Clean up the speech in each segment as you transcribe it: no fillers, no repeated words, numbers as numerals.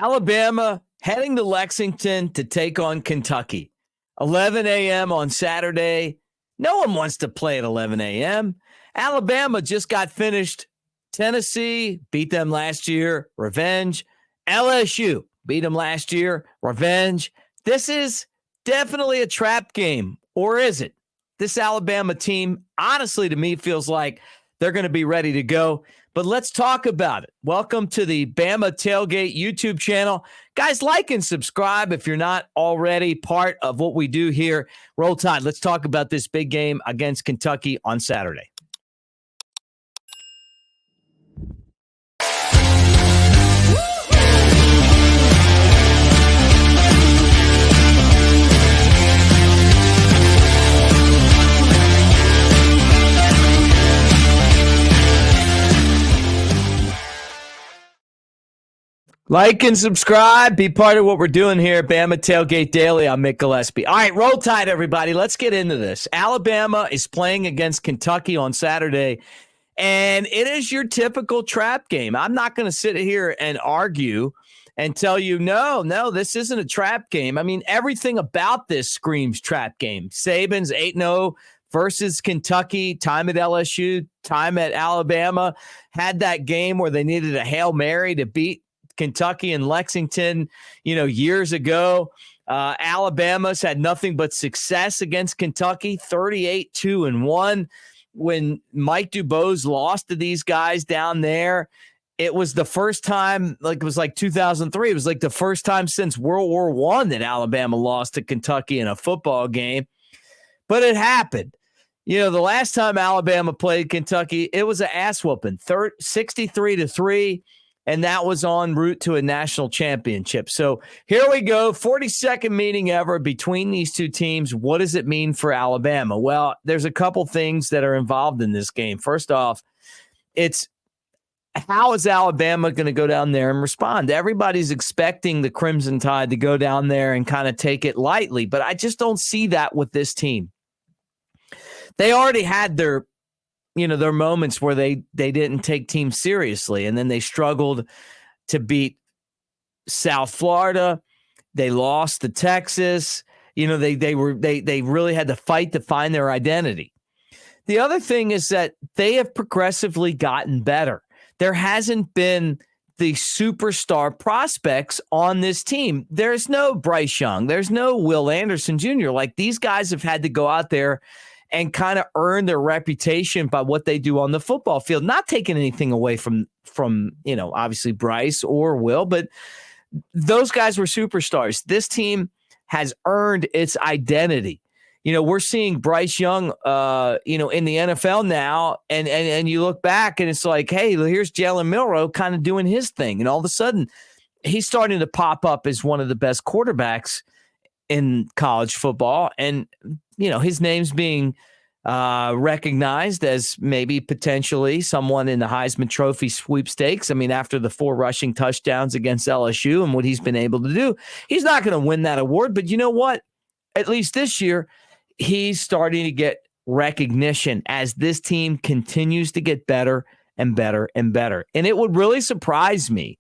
Alabama heading to Lexington to take on Kentucky. 11 a.m. on Saturday. No one wants to play at 11 a.m. Alabama just got finished. Tennessee beat them last year. Revenge. LSU beat them last year. Revenge. This is definitely a trap game. Or is it? This Alabama team, honestly, to me, feels like they're going to be ready to go. But let's talk about it. Welcome to the Bama Tailgate YouTube channel. Guys, like and subscribe if you're not already part of what we do here. Roll Tide. Let's talk about this big game against Kentucky on Saturday. Like and subscribe. Be part of what we're doing here at Bama Tailgate Daily. I'm Mick Gillispie. All right, roll tide, everybody. Let's get into this. Alabama is playing against Kentucky on Saturday, and it is your typical trap game. I'm not going to sit here and argue and tell you, no, this isn't a trap game. I mean, everything about this screams trap game. Saban's 8-0 versus Kentucky, time at LSU, time at Alabama, had that game where they needed a Hail Mary to beat Kentucky and Lexington, years ago. Alabama's had nothing but success against Kentucky, 38-2-1. When Mike DuBose lost to these guys down there, it was the first time, it was like 2003. It was like the first time since World War I that Alabama lost to Kentucky in a football game. But it happened. The last time Alabama played Kentucky, it was an ass whooping, 63-3. And that was en route to a national championship. So here we go. 42nd meeting ever between these two teams. What does it mean for Alabama? Well, there's a couple things that are involved in this game. First off, it's how is Alabama going to go down there and respond? Everybody's expecting the Crimson Tide to go down there and kind of take it lightly, but I just don't see that with this team. They already had their moments where they didn't take teams seriously, and then they struggled to beat South Florida. They lost to Texas. They really had to fight to find their identity. The other thing is that they have progressively gotten better. There hasn't been the superstar prospects on this team. There's no Bryce Young. There's no Will Anderson Jr. Like, these guys have had to go out there and kind of earn their reputation by what they do on the football field. Not taking anything away from obviously Bryce or Will, but those guys were superstars. This team has earned its identity. We're seeing Bryce Young, in the NFL now, and you look back and it's like, hey, here's Jalen Milroe kind of doing his thing, and all of a sudden he's starting to pop up as one of the best quarterbacks in college football, and his name's being recognized as maybe potentially someone in the Heisman Trophy sweepstakes. I mean, after the 4 rushing touchdowns against LSU and what he's been able to do, he's not going to win that award. But you know what? At least this year, he's starting to get recognition as this team continues to get better and better and better. And it would really surprise me,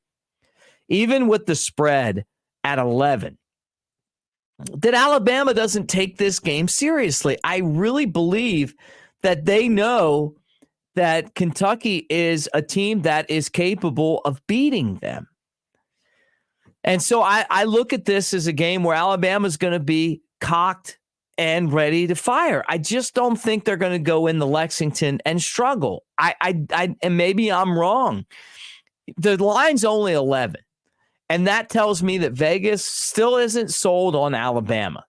even with the spread at 11, that Alabama doesn't take this game seriously. I really believe that they know that Kentucky is a team that is capable of beating them. And so I look at this as a game where Alabama's going to be cocked and ready to fire. I just don't think they're going to go into Lexington and struggle. And maybe I'm wrong. The line's only 11. And that tells me that Vegas still isn't sold on Alabama.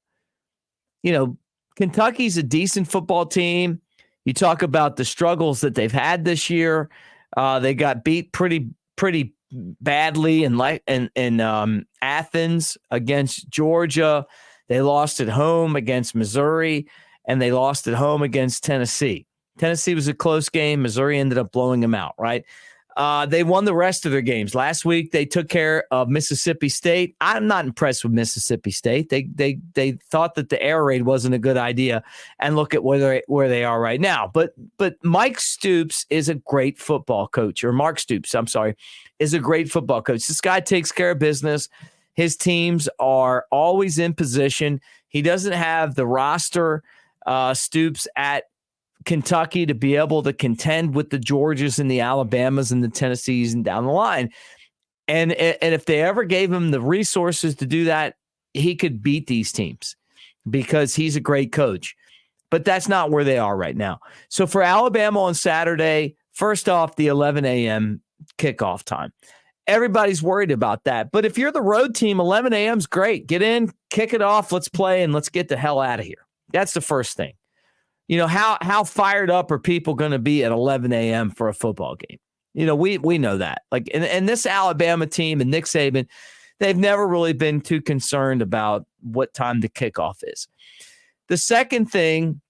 Kentucky's a decent football team. You talk about the struggles that they've had this year. They got beat pretty badly in Athens against Georgia. They lost at home against Missouri, and they lost at home against Tennessee. Tennessee was a close game. Missouri ended up blowing them out, right? They won the rest of their games. Last week, they took care of Mississippi State. I'm not impressed with Mississippi State. They thought that the air raid wasn't a good idea, and look at where they are right now. But Mike Stoops is a great football coach, or Mark Stoops, I'm sorry, is a great football coach. This guy takes care of business. His teams are always in position. He doesn't have the roster Stoops at Kentucky to be able to contend with the Georgias and the Alabamas and the Tennessees and down the line. And if they ever gave him the resources to do that, he could beat these teams because he's a great coach. But that's not where they are right now. So for Alabama on Saturday, first off, the 11 a.m. kickoff time. Everybody's worried about that. But if you're the road team, 11 a.m. is great. Get in, kick it off, let's play, and let's get the hell out of here. That's the first thing. You know, how fired up are people going to be at 11 a.m. for a football game? You know, we know that. Like, and this Alabama team and Nick Saban, they've never really been too concerned about what time the kickoff is. The second thing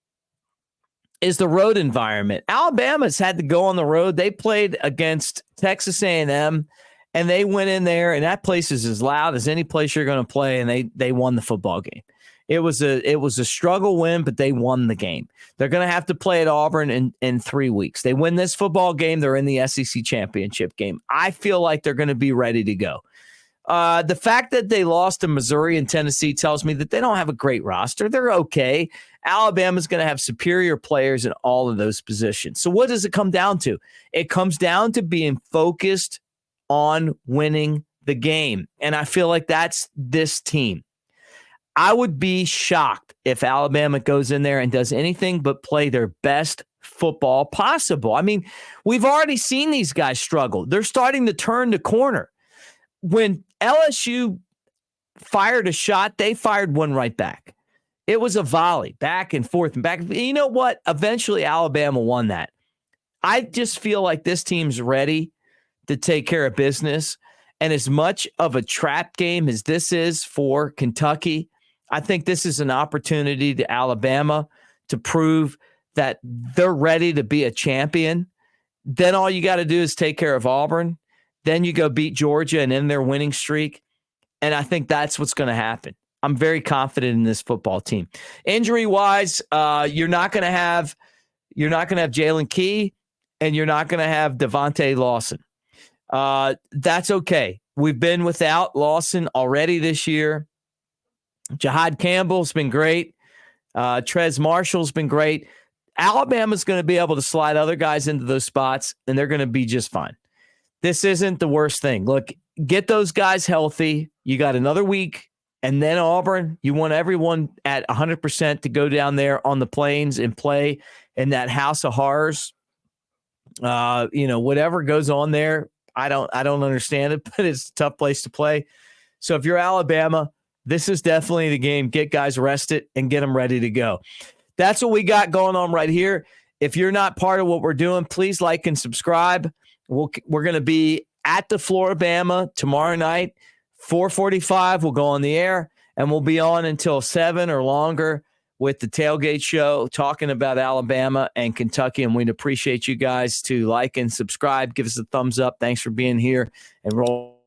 is the road environment. Alabama's had to go on the road. They played against Texas A&M, and they went in there, and that place is as loud as any place you're going to play, and they won the football game. It was a struggle win, but they won the game. They're going to have to play at Auburn in 3 weeks. They win this football game, they're in the SEC championship game. I feel like they're going to be ready to go. The fact that they lost to Missouri and Tennessee tells me that they don't have a great roster. They're okay. Alabama's going to have superior players in all of those positions. So what does it come down to? It comes down to being focused on winning the game. And I feel like that's this team. I would be shocked if Alabama goes in there and does anything but play their best football possible. I mean, we've already seen these guys struggle. They're starting to turn the corner. When LSU fired a shot, they fired one right back. It was a volley, back and forth and back. You know what? Eventually, Alabama won that. I just feel like this team's ready to take care of business. And as much of a trap game as this is for Kentucky, I think this is an opportunity to Alabama to prove that they're ready to be a champion. Then all you got to do is take care of Auburn. Then you go beat Georgia and end their winning streak. And I think that's what's going to happen. I'm very confident in this football team. Injury-wise, you're not going to have Jalen Key, and you're not going to have Devontae Lawson. That's okay. We've been without Lawson already this year. Jahad Campbell's been great. Trez Marshall's been great. Alabama's going to be able to slide other guys into those spots, and they're going to be just fine. This isn't the worst thing. Look, get those guys healthy. You got another week, and then Auburn. You want everyone at 100% to go down there on the plains and play in that house of horrors. Whatever goes on there, I don't understand it, but it's a tough place to play. So if you're Alabama, this is definitely the game. Get guys rested and get them ready to go. That's what we got going on right here. If you're not part of what we're doing, please like and subscribe. We're going to be at the Floribama tomorrow night, 4:45. We'll go on the air, and we'll be on until 7 or longer with the Tailgate Show, talking about Alabama and Kentucky. And we'd appreciate you guys to like and subscribe. Give us a thumbs up. Thanks for being here, and roll.